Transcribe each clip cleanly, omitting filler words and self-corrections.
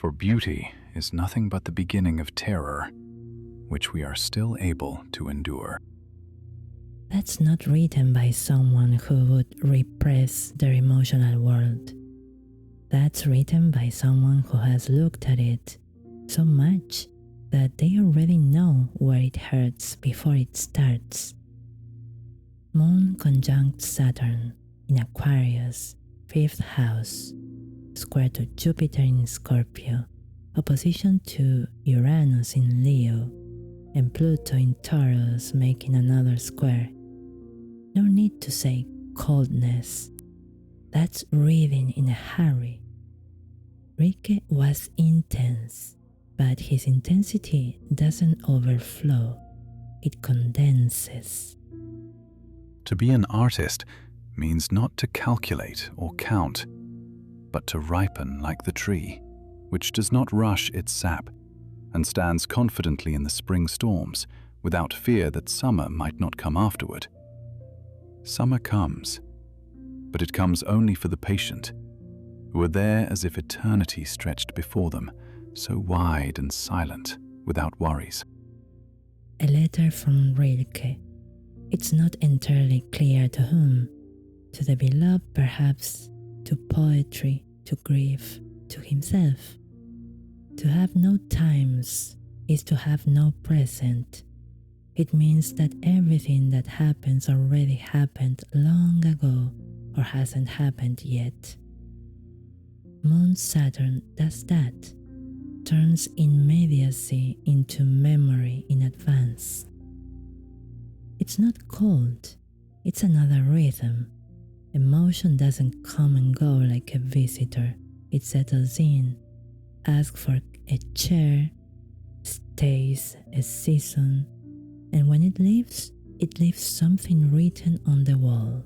For beauty is nothing but the beginning of terror, which we are still able to endure. That's not written by someone who would repress their emotional world. That's written by someone who has looked at it so much that they already know where it hurts before it starts. Moon conjunct Saturn in Aquarius, 5th house, square to Jupiter in Scorpio, opposition to Uranus in Leo, and Pluto in Taurus making another square. No need to say coldness. That's reading in a hurry. Rilke was intense, but his intensity doesn't overflow. It condenses. To be an artist means not to calculate or count, but to ripen like the tree, which does not rush its sap and stands confidently in the spring storms without fear that summer might not come afterward. Summer comes, but it comes only for the patient, who are there as if eternity stretched before them, so wide and silent, without worries. A letter from Rilke. It's not entirely clear to whom. To the beloved, perhaps, to poetry, to grief, to himself. To have no times is to have no present. It means that everything that happens already happened long ago or hasn't happened yet. Moon-Saturn does that, turns immediacy into memory in advance. It's not cold, it's another rhythm. Emotion doesn't come and go like a visitor. It settles in, asks for a chair, stays a season, and when it leaves something written on the wall.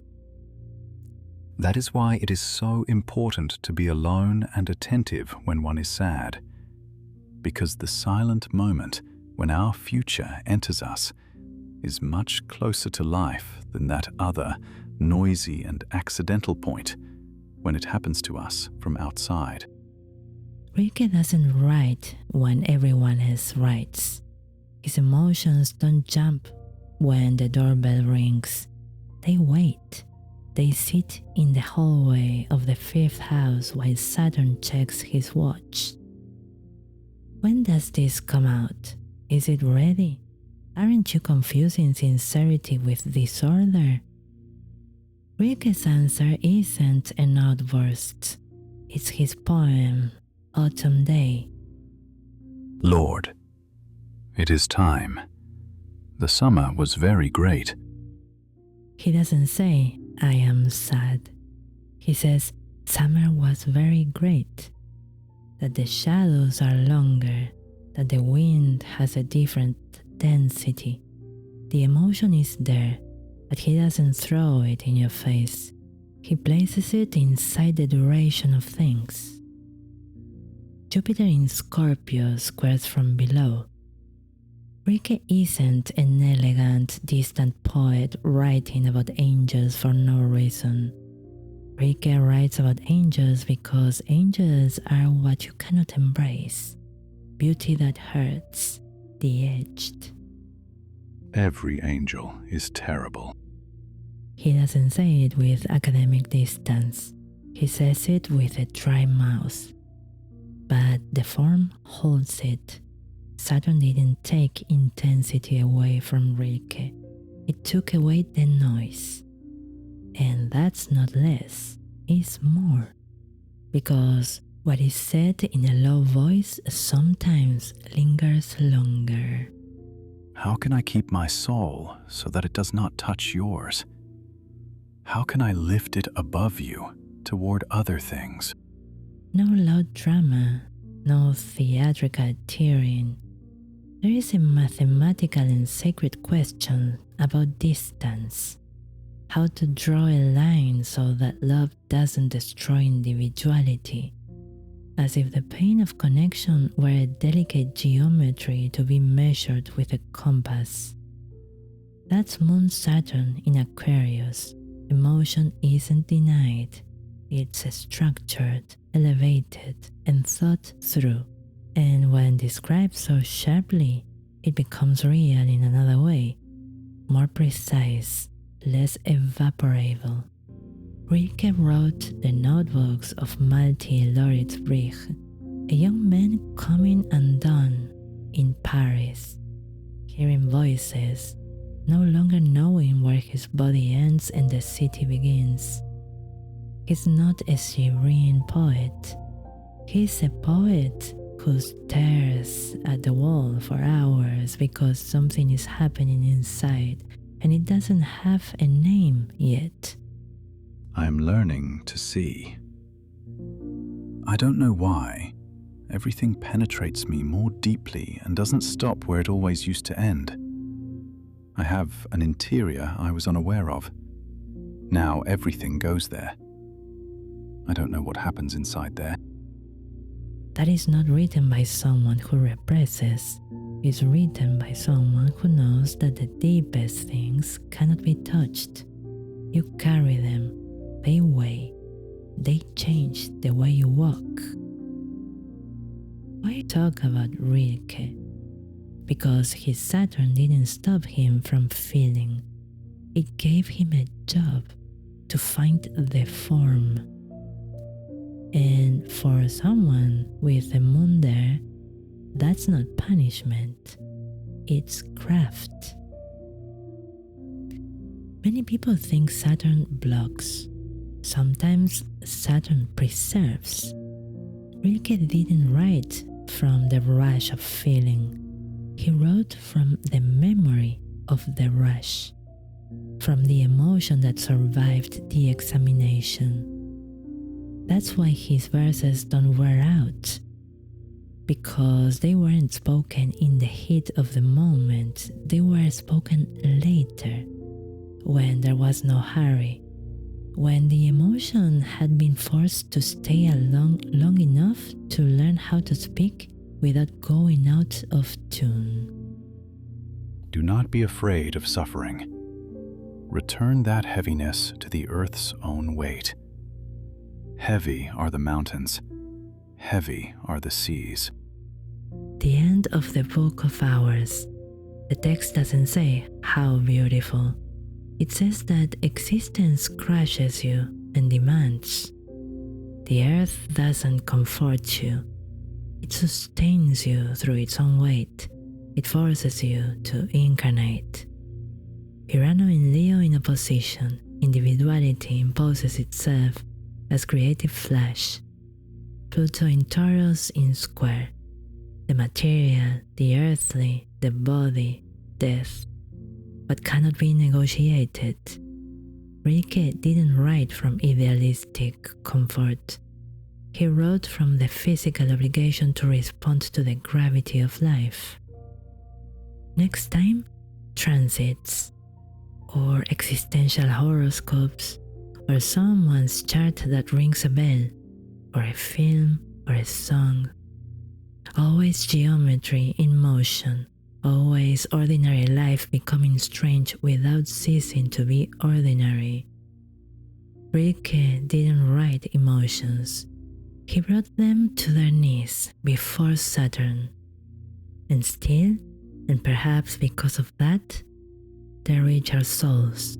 That is why it is so important to be alone and attentive when one is sad, because the silent moment when our future enters us is much closer to life than that other noisy and accidental point when it happens to us from outside. Rilke doesn't write when everyone else writes. His emotions don't jump when the doorbell rings. They wait. They sit in the hallway of the 5th house while Saturn checks his watch. When does this come out? Is it ready? Aren't you confusing sincerity with disorder? Rilke's answer isn't an outburst. It's his poem, Autumn Day. Lord, it is time. The summer was very great. He doesn't say, I am sad. He says, summer was very great. That the shadows are longer, that the wind has a different density. The emotion is there, but he doesn't throw it in your face. He places it inside the duration of things. Jupiter in Scorpio squares from below. Rilke isn't an elegant, distant poet writing about angels for no reason. Rilke writes about angels because angels are what you cannot embrace. Beauty that hurts, de-edged. Every angel is terrible. He doesn't say it with academic distance. He says it with a dry mouth. But the form holds it. Saturn didn't take intensity away from Rilke. It took away the noise. And that's not less, it's more. Because what is said in a low voice sometimes lingers longer. How can I keep my soul so that it does not touch yours? How can I lift it above you toward other things? No loud drama, no theatrical tearing. There is a mathematical and sacred question about distance. How to draw a line so that love doesn't destroy individuality, as if the pain of connection were a delicate geometry to be measured with a compass. That's Moon-Saturn in Aquarius. Emotion isn't denied. It's structured, elevated, and thought through. And when described so sharply, it becomes real in another way, more precise, less evaporable. Rilke wrote the notebooks of Malte Loritz Brich, a young man coming undone in Paris, hearing voices, no longer knowing where his body ends and the city begins. He's not a serene poet. He's a poet who stares at the wall for hours because something is happening inside and it doesn't have a name yet. I'm learning to see. I don't know why. Everything penetrates me more deeply and doesn't stop where it always used to end. I have an interior I was unaware of. Now everything goes there. I don't know what happens inside there. That is not written by someone who represses. It's written by someone who knows that the deepest things cannot be touched. You carry them, they weigh, they change the way you walk. Why talk about Rilke? Because his Saturn didn't stop him from feeling. It gave him a job to find the form. And for someone with the moon there, that's not punishment, it's craft. Many people think Saturn blocks. Sometimes Saturn preserves. Rilke didn't write from the rush of feeling. He wrote from the memory of the rush, from the emotion that survived the examination. That's why his verses don't wear out, because they weren't spoken in the heat of the moment, they were spoken later, when there was no hurry, when the emotion had been forced to stay along long enough to learn how to speak without going out of tune. Do not be afraid of suffering. Return that heaviness to the earth's own weight. Heavy are the mountains, heavy are the seas. The end of the book of Hours. The text doesn't say how beautiful. It says that existence crushes you and demands. The earth doesn't comfort you. It sustains you through its own weight. It forces you to incarnate. Uranus in Leo in opposition, individuality imposes itself as creative flash. Pluto in Taurus in square. The material, the earthly, the body, death, but cannot be negotiated. Rilke didn't write from idealistic comfort. He wrote from the physical obligation to respond to the gravity of life. Next time, transits, or existential horoscopes, or someone's chart that rings a bell, or a film, or a song. Always geometry in motion, always ordinary life becoming strange without ceasing to be ordinary. Rilke didn't write emotions. He brought them to their knees before Saturn. And still, and perhaps because of that, they reach our souls.